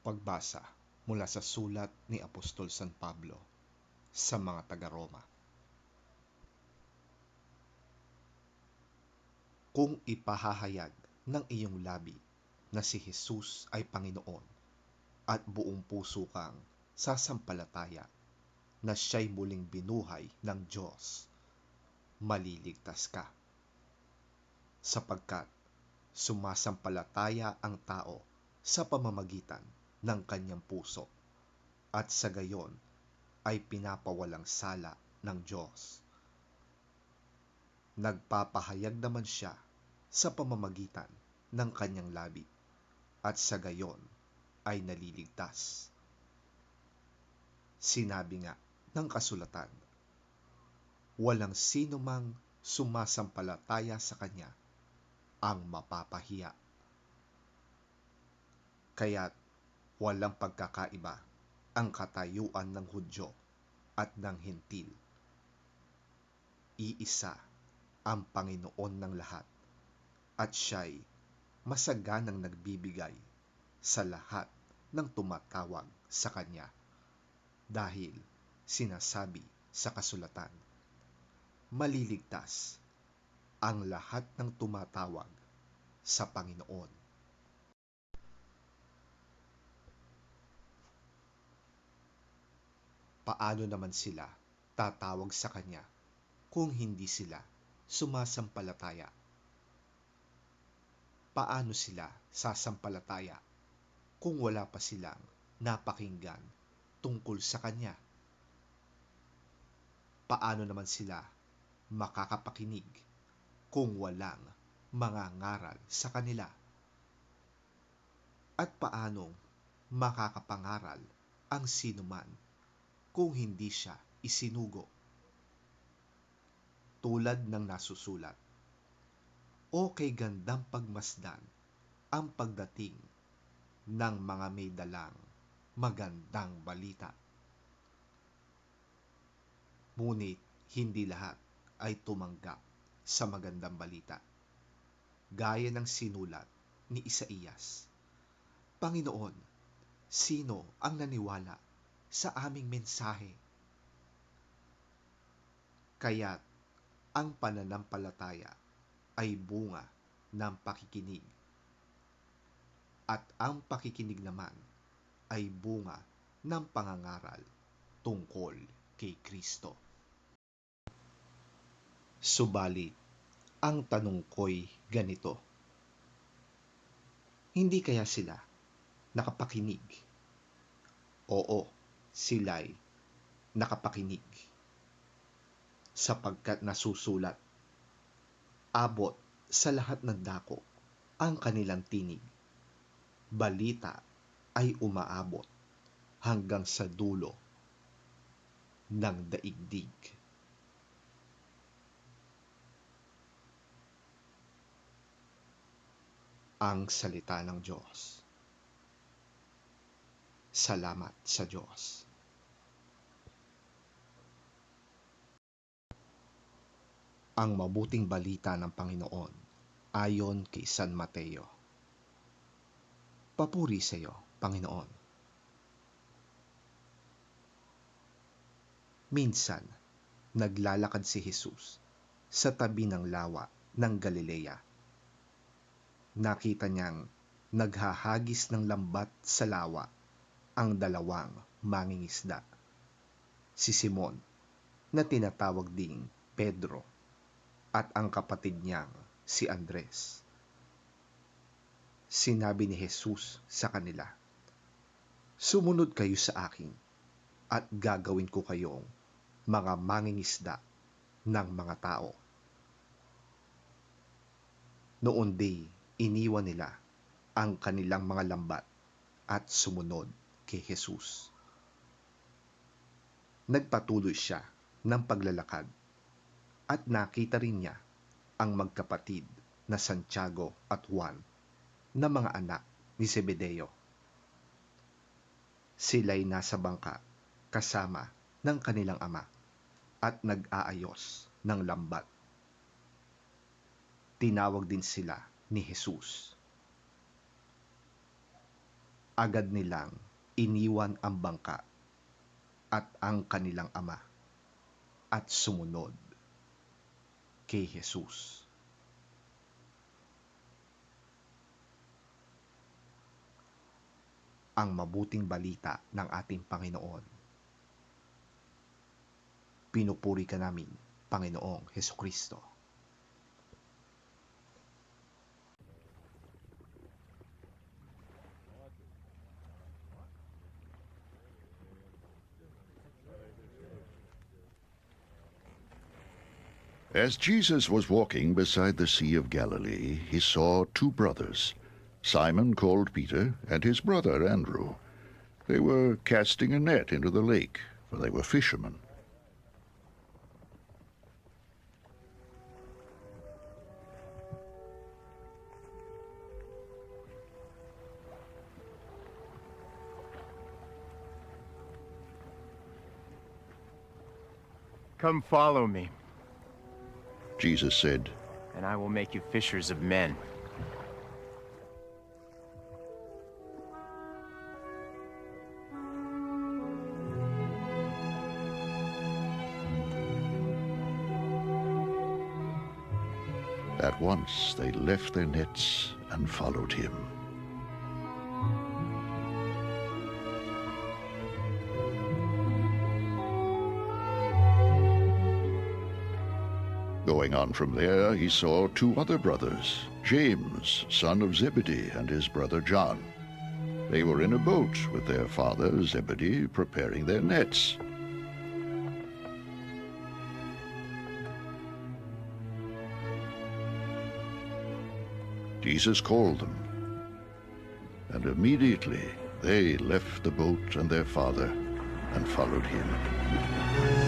Pagbasa mula sa sulat ni Apostol San Pablo sa mga taga-Roma. Kung ipahahayag ng iyong labi na si Jesus ay Panginoon at buong puso kang sasampalataya na siya'y muling binuhay ng Diyos, maliligtas ka. Sapagkat sumasampalataya ang tao sa pamamagitan ng kanyang puso at sa gayon ay pinapawalang sala ng Diyos. Nagpapahayag naman siya sa pamamagitan ng kanyang labi at sa gayon ay naliligtas. Sinabi nga ng kasulatan, walang sino mang sumasampalataya sa kanya ang mapapahiya. Kaya't walang pagkakaiba ang katayuan ng Hudyo at ng Hentil. Iisa ang Panginoon ng lahat at siya'y masaganang nagbibigay sa lahat ng tumatawag sa Kanya. Dahil sinasabi sa kasulatan, maliligtas ang lahat ng tumatawag sa Panginoon. Paano naman sila tatawag sa Kanya kung hindi sila sumasampalataya? Paano sila sasampalataya kung wala pa silang napakinggan tungkol sa Kanya? Paano naman sila makakapakinig kung walang mangangaral sa kanila? At paanong makakapangaral ang sinuman kung hindi siya isinugo? Tulad ng nasusulat, o kay gandang pagmasdan ang pagdating ng mga may dalang magandang balita. Ngunit hindi lahat ay tumanggap sa magandang balita. Gaya ng sinulat ni Isaías, Panginoon, sino ang naniwala sa aming mensahe? Kaya't ang pananampalataya ay bunga ng pakikinig, at ang pakikinig naman ay bunga ng pangangaral tungkol kay Kristo. Subalit, ang tanong ko'y ganito, hindi kaya sila nakapakinig? Oo, sila'y nakapakinig. Sapagkat nasusulat, abot sa lahat ng dako ang kanilang tinig. Balita ay umaabot hanggang sa dulo ng daigdig. Ang salita ng Diyos. Salamat sa Diyos. Ang mabuting balita ng Panginoon ayon kay San Mateo. Papuri sa iyo, Panginoon. Minsan, naglalakad si Jesus sa tabi ng lawa ng Galilea. Nakita niyang naghahagis ng lambat sa lawa ang dalawang mangingisda, si Simon na tinatawag ding Pedro at ang kapatid niyang si Andres. Sinabi ni Jesus sa kanila, sumunod kayo sa akin at gagawin ko kayong mga mangingisda ng mga tao. Noon di iniwan nila ang kanilang mga lambat at sumunod kay Jesus. Nagpatuloy siya ng paglalakad at nakita rin niya ang magkapatid na Santiago at Juan na mga anak ni Zebedeo. Sila'y nasa bangka kasama ng kanilang ama at nag-aayos ng lambat. Tinawag din sila ni Jesus. Agad nilang iniwan ang bangka at ang kanilang ama at sumunod kay Jesus. Ang mabuting balita ng ating Panginoon. Pinupuri ka namin, Panginoong Hesukristo. As Jesus was walking beside the Sea of Galilee, he saw two brothers, Simon called Peter, and his brother Andrew. They were casting a net into the lake, for they were fishermen. Come follow me, Jesus said, and I will make you fishers of men. At once they left their nets and followed him. Going on from there, he saw two other brothers, James, son of Zebedee, and his brother John. They were in a boat with their father Zebedee, preparing their nets. Jesus called them, and immediately they left the boat and their father and followed him.